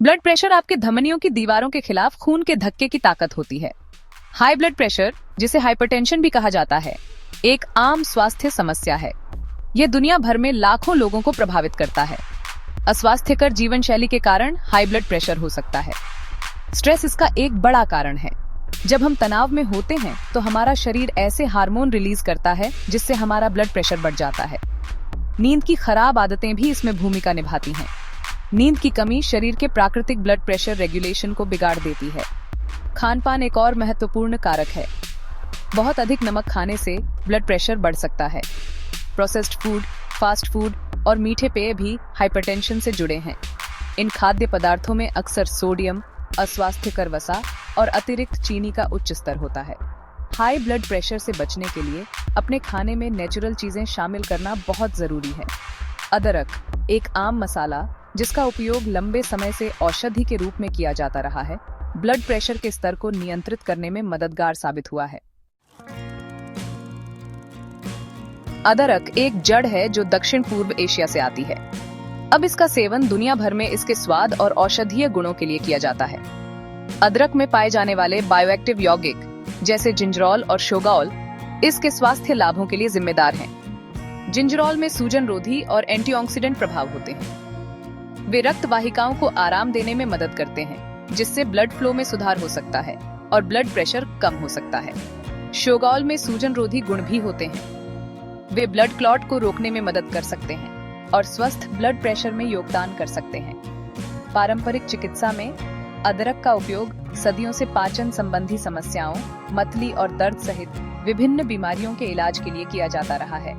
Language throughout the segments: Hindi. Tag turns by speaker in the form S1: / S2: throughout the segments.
S1: ब्लड प्रेशर आपके धमनियों की दीवारों के खिलाफ खून के धक्के की ताकत होती है। हाई ब्लड प्रेशर, जिसे हाइपरटेंशन भी कहा जाता है, एक आम स्वास्थ्य समस्या है। यह दुनिया भर में लाखों लोगों को प्रभावित करता है। अस्वास्थ्यकर जीवन शैली के कारण हाई ब्लड प्रेशर हो सकता है। स्ट्रेस इसका एक बड़ा कारण है। जब हम तनाव में होते हैं तो हमारा शरीर ऐसे हार्मोन रिलीज करता है जिससे हमारा ब्लड प्रेशर बढ़ जाता है। नींद की खराब आदतें भी इसमें भूमिका निभाती हैं। नींद की कमी शरीर के प्राकृतिक ब्लड प्रेशर रेगुलेशन को बिगाड़ देती है। खानपान एक और महत्वपूर्ण कारक है। बहुत अधिक नमक खाने से ब्लड प्रेशर बढ़ सकता है। प्रोसेस्ड फूड, फास्ट फूड और मीठे पेय भी हाइपरटेंशन से जुड़े हैं। इन खाद्य पदार्थों में अक्सर सोडियम, अस्वास्थ्यकर वसा और अतिरिक्त चीनी का उच्च स्तर होता है। हाई ब्लड प्रेशर से बचने के लिए अपने खाने में नेचुरल चीजें शामिल करना बहुत जरूरी है। अदरक एक आम मसाला जिसका उपयोग लंबे समय से औषधि के रूप में किया जाता रहा है, ब्लड प्रेशर के स्तर को नियंत्रित करने में मददगार साबित हुआ है। अदरक एक जड़ है जो दक्षिण पूर्व एशिया से आती है। अब इसका सेवन दुनिया भर में इसके स्वाद और औषधीय गुणों के लिए किया जाता है। अदरक में पाए जाने वाले बायोएक्टिव यौगिक जैसे जिंजरोल और शोगॉल इसके स्वास्थ्य लाभों के लिए जिम्मेदार हैं। जिंजरोल में सूजन रोधी और एंटीऑक्सीडेंट प्रभाव होते हैं। वे रक्त वाहिकाओं को आराम देने में मदद करते हैं, जिससे ब्लड फ्लो में सुधार हो सकता है और ब्लड प्रेशर कम हो सकता है। शोगॉल में सूजन रोधी गुण भी होते हैं। वे ब्लड क्लॉट को रोकने में मदद कर सकते हैं और स्वस्थ ब्लड प्रेशर में योगदान कर सकते हैं। पारंपरिक चिकित्सा में अदरक का उपयोग सदियों से पाचन संबंधी समस्याओं, मतली और दर्द सहित विभिन्न बीमारियों के इलाज के लिए किया जाता रहा है।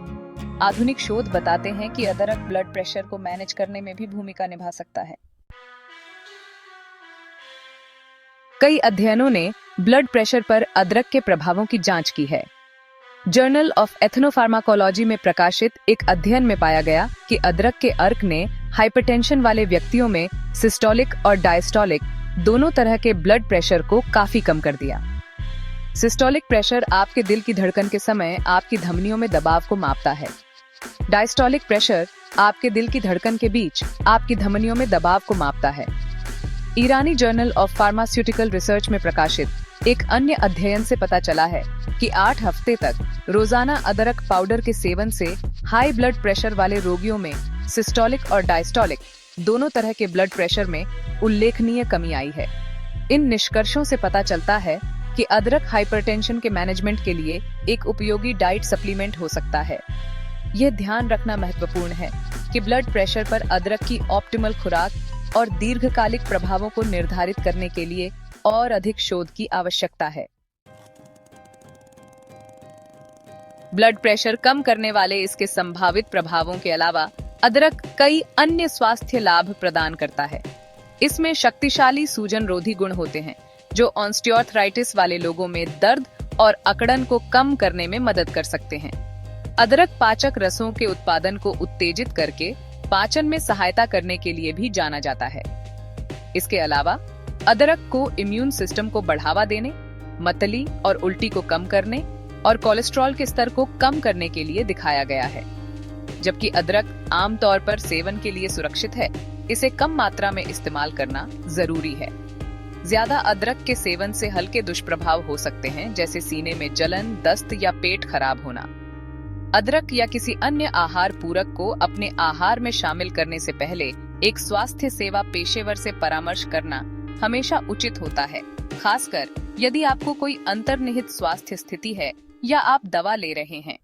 S1: आधुनिक शोध बताते हैं कि अदरक ब्लड प्रेशर को मैनेज करने में भी भूमिका निभा सकता है। कई अध्ययनों ने ब्लड प्रेशर पर अदरक के प्रभावों की जांच की है। जर्नल ऑफ एथनोफार्माकोलॉजी में प्रकाशित एक अध्ययन में पाया गया कि अदरक के अर्क ने हाइपरटेंशन वाले व्यक्तियों में सिस्टोलिक और डायस्टोलिक दोनों तरह के ब्लड प्रेशर को काफी कम कर दिया। सिस्टोलिक प्रेशर आपके दिल की धड़कन के समय आपकी धमनियों में दबाव को मापता है। डायस्टोलिक प्रेशर आपके दिल की धड़कन के बीच आपकी धमनियों में दबाव को मापता है। ईरानी जर्नल ऑफ फार्मास्यूटिकल रिसर्च में प्रकाशित एक अन्य अध्ययन से पता चला है कि 8 हफ्ते तक रोजाना अदरक पाउडर के सेवन से हाई ब्लड प्रेशर वाले रोगियों में सिस्टोलिक और डायस्टोलिक दोनों तरह के ब्लड प्रेशर में उल्लेखनीय कमी आई है। इन निष्कर्षों से पता चलता है कि अदरक हाइपरटेंशन के मैनेजमेंट के लिए एक उपयोगी डाइट सप्लीमेंट हो सकता है। यह ध्यान रखना महत्वपूर्ण है कि ब्लड प्रेशर पर अदरक की ऑप्टिमल खुराक और दीर्घकालिक प्रभावों को निर्धारित करने के लिए और अधिक शोध की आवश्यकता है। ब्लड प्रेशर कम करने वाले इसके संभावित प्रभावों के अलावा अदरक कई अन्य स्वास्थ्य लाभ प्रदान करता है। इसमें शक्तिशाली सूजन रोधी गुण होते हैं जो ऑस्टियोआर्थराइटिस वाले लोगों में दर्द और अकड़न को कम करने में मदद कर सकते हैं। अदरक पाचक रसों के उत्पादन को उत्तेजित करके पाचन में सहायता करने के लिए भी जाना जाता है। इसके अलावा अदरक को इम्यून सिस्टम को बढ़ावा देने, मतली और उल्टी को कम करने और कोलेस्ट्रॉल के स्तर को कम करने के लिए दिखाया गया है। जबकि अदरक आमतौर पर सेवन के लिए सुरक्षित है, इसे कम मात्रा में इस्तेमाल करना जरूरी है। ज्यादा अदरक के सेवन से हल्के दुष्प्रभाव हो सकते हैं, जैसे सीने में जलन, दस्त या पेट खराब होना। अदरक या किसी अन्य आहार पूरक को अपने आहार में शामिल करने से पहले एक स्वास्थ्य सेवा पेशेवर से परामर्श करना हमेशा उचित होता है, खासकर यदि आपको कोई अंतर्निहित स्वास्थ्य स्थिति है या आप दवा ले रहे हैं।